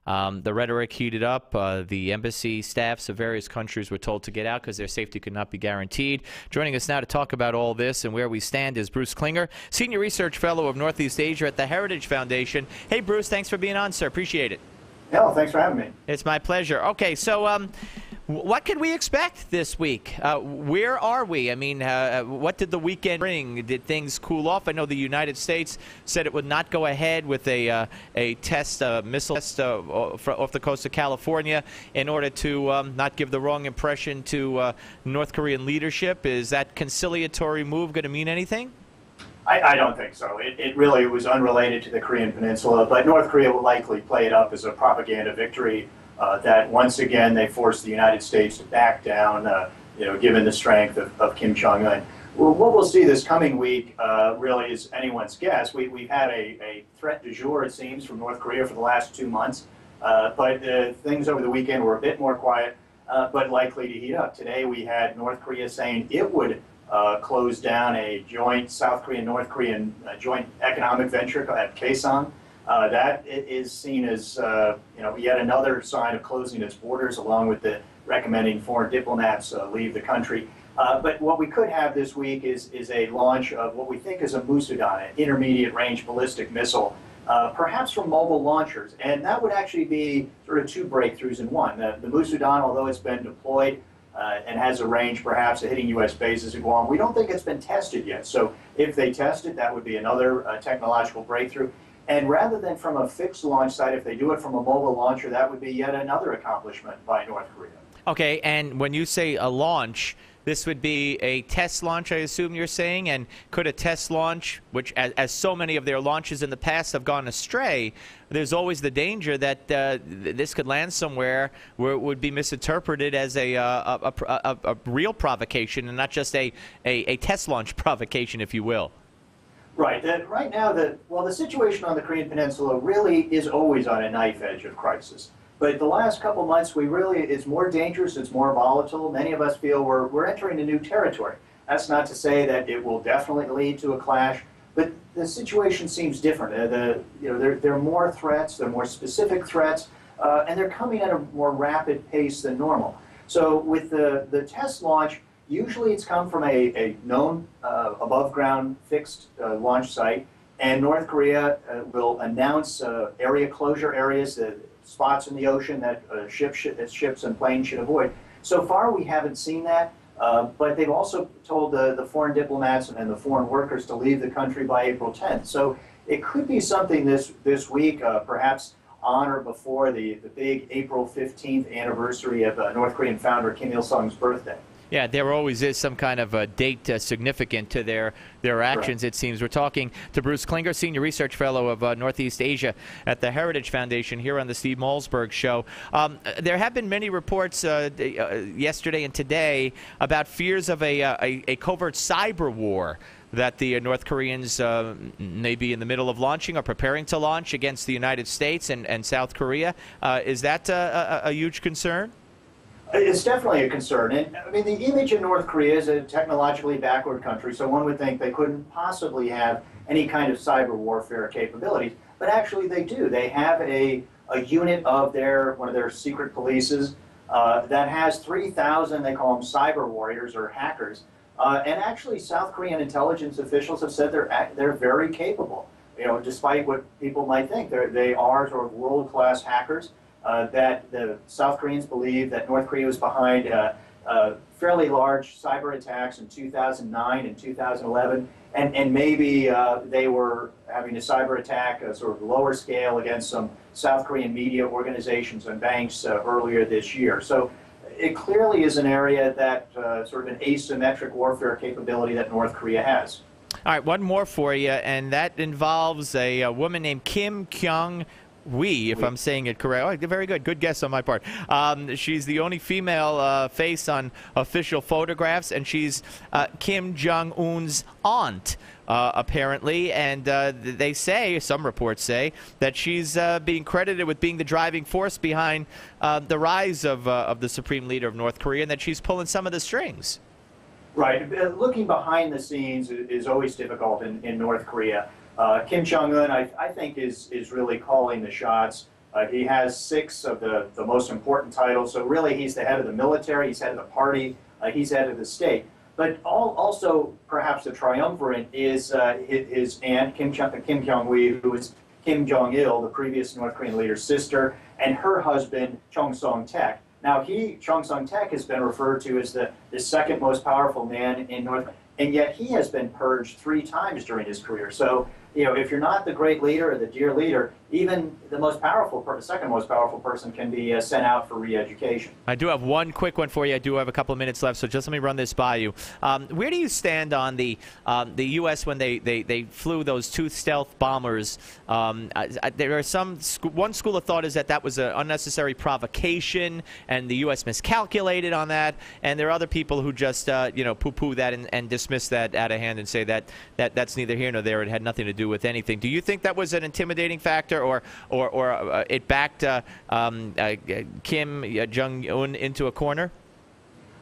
The rhetoric heated up. The embassy staffs of various countries were told to get out because their safety could not be guaranteed. Joining us now to talk about all this and where we stand is Bruce Klinger, Senior Research Fellow of Northeast Asia at the Heritage Foundation. Hey, Bruce, thanks for being on, sir. Appreciate it. Yeah, well, thanks for having me. It's my pleasure. Okay, so what can we expect this week? Where are we? I mean, what did the weekend bring? Did things cool off? I know the United States said it would not go ahead with a missile test off the coast of California in order to not give the wrong impression to North Korean leadership. Is that conciliatory move going to mean anything? I don't think so. It really was unrelated to the Korean Peninsula, but North Korea will likely play it up as a propaganda victory that once again they forced the United States to back down, given the strength of Kim Jong-un. Well, what we'll see this coming week really is anyone's guess. We've had a threat du jour, it seems, from North Korea for the last 2 months, but things over the weekend were a bit more quiet, but likely to heat up. Today we had North Korea saying it would closed down a joint South Korean, North Korean joint economic venture at Kaesong. That is seen as yet another sign of closing its borders, along with the recommending foreign diplomats leave the country. But what we could have this week is a launch of what we think is a Musudan, an intermediate range ballistic missile, perhaps from mobile launchers. And that would actually be sort of two breakthroughs in one. The Musudan, although it's been deployed, and has a range perhaps of hitting U.S. bases in Guam. We don't think it's been tested yet. So if they test it, that would be another technological breakthrough. And rather than from a fixed launch site, if they do it from a mobile launcher, that would be yet another accomplishment by North Korea. Okay, and when you say a launch, this would be a test launch, I assume you're saying, and could a test launch, which as so many of their launches in the past have gone astray, there's always the danger that this could land somewhere where it would be misinterpreted as a real provocation and not just a test launch provocation, if you will. Right. Right now, the situation on the Korean Peninsula really is always on a knife edge of crisis. But the last couple months, it's more dangerous, it's more volatile. Many of us feel we're entering a new territory. That's not to say that it will definitely lead to a clash, but the situation seems different. There are more threats, there are more specific threats, and they're coming at a more rapid pace than normal. So with the test launch, usually it's come from a known above-ground fixed launch site, and North Korea will announce area closure areas, spots in the ocean that ships and planes should avoid. So far, we haven't seen that, but they've also told the foreign diplomats and the foreign workers to leave the country by April 10th. So it could be something this week, perhaps on or before the big April 15th anniversary of North Korean founder Kim Il-sung's birthday. Yeah, there always is some kind of a date significant to their actions, it seems. We're talking to Bruce Klinger, Senior Research Fellow of Northeast Asia at the Heritage Foundation here on the Steve Malzberg Show. There have been many reports yesterday and today about fears of a covert cyber war that the North Koreans may be in the middle of launching or preparing to launch against the United States and South Korea. Is that a huge concern? It's definitely a concern. And I mean, the image in North Korea is a technologically backward country, so one would think they couldn't possibly have any kind of cyber warfare capabilities. But actually they do. They have a unit of one of their secret polices that has 3,000, they call them cyber warriors or hackers. And actually South Korean intelligence officials have said they're very capable. Despite what people might think, they are sort of world-class hackers. That the South Koreans believe that North Korea was behind fairly large cyber attacks in 2009 and 2011, and maybe they were having a cyber attack, sort of lower scale, against some South Korean media organizations and banks earlier this year. So it clearly is an area that sort of an asymmetric warfare capability that North Korea has. All right, one more for you, and that involves a woman named Klinger1, if I'm saying it correct. Oh, very good. Good guess on my part. She's the only female face on official photographs, and she's Kim Jong-un's aunt, apparently. And they say, some reports say, that she's being credited with being the driving force behind the rise of the supreme leader of North Korea, and that she's pulling some of the strings. Right. Looking behind the scenes is always difficult in North Korea. Kim Jong-un, I think, is really calling the shots. He has 6 of the most important titles. So really, he's the head of the military, he's head of the party, he's head of the state. But also, perhaps the triumvirate is his aunt, Kim Kyung-hui, who is Kim Jong-il, the previous North Korean leader's sister, and her husband, Chung Song-taek. Now, Chung Song-taek has been referred to as the second most powerful man in North Korea, and yet he has been purged 3 times during his career. So, if you're not the great leader or the dear leader, even the second most powerful person can be sent out for re-education. I do have one quick one for you. I do have a couple of minutes left, so just let me run this by you. Where do you stand on the U.S. when they flew those 2 stealth bombers? There are one school of thought is that was an unnecessary provocation, and the U.S. miscalculated on that, and there are other people who just poo-poo that and dismiss that out of hand and say that's neither here nor there. It had nothing to do with anything. Do you think that was an intimidating factor, or it backed Kim Jong-un into a corner?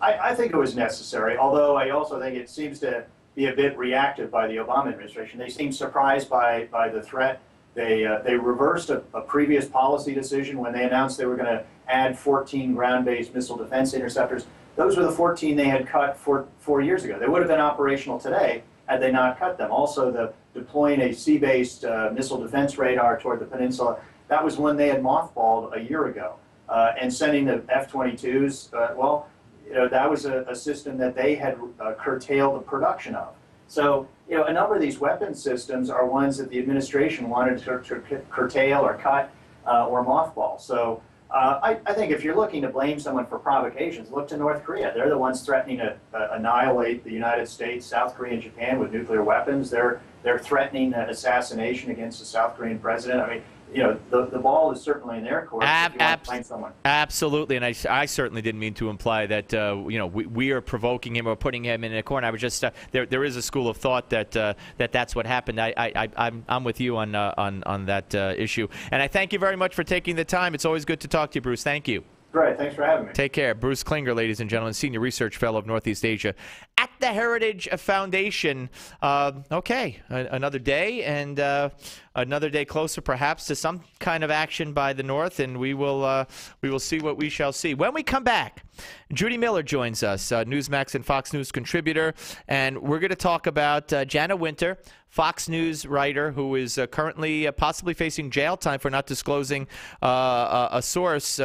I think it was necessary, although I also think it seems to be a bit reactive by the Obama administration. They seemed surprised by the threat. They reversed a previous policy decision when they announced they were going to add 14 ground-based missile defense interceptors. Those were the 14 they had cut 4 years ago. They would have been operational today had they not cut them. Also, deploying a sea-based missile defense radar toward the peninsula, that was one they had mothballed a year ago. And sending the F-22s, that was a system that they had curtailed the production of. So, a number of these weapon systems are ones that the administration wanted to curtail or cut or mothball. So, I think if you're looking to blame someone for provocations, look to North Korea. They're the ones threatening to annihilate the United States, South Korea, and Japan with nuclear weapons. They're threatening assassination against the South Korean president. I mean, the ball is certainly in their court if you want to blame someone. Absolutely, and I certainly didn't mean to imply that we are provoking him or putting him in a corner. I was just there is a school of thought that that's what happened. I'm with you on that issue, and I thank you very much for taking the time. It's always good to talk to you, Bruce. Thank you. Great. Thanks for having me. Take care. Bruce Klinger, ladies and gentlemen, Senior Research Fellow of Northeast Asia at the Heritage Foundation. Okay, another day and another day closer perhaps to some kind of action by the North, and we will see what we shall see. When we come back, Judy Miller joins us, Newsmax and Fox News contributor, and we're going to talk about Jana Winter, Fox News writer who is currently possibly facing jail time for not disclosing a source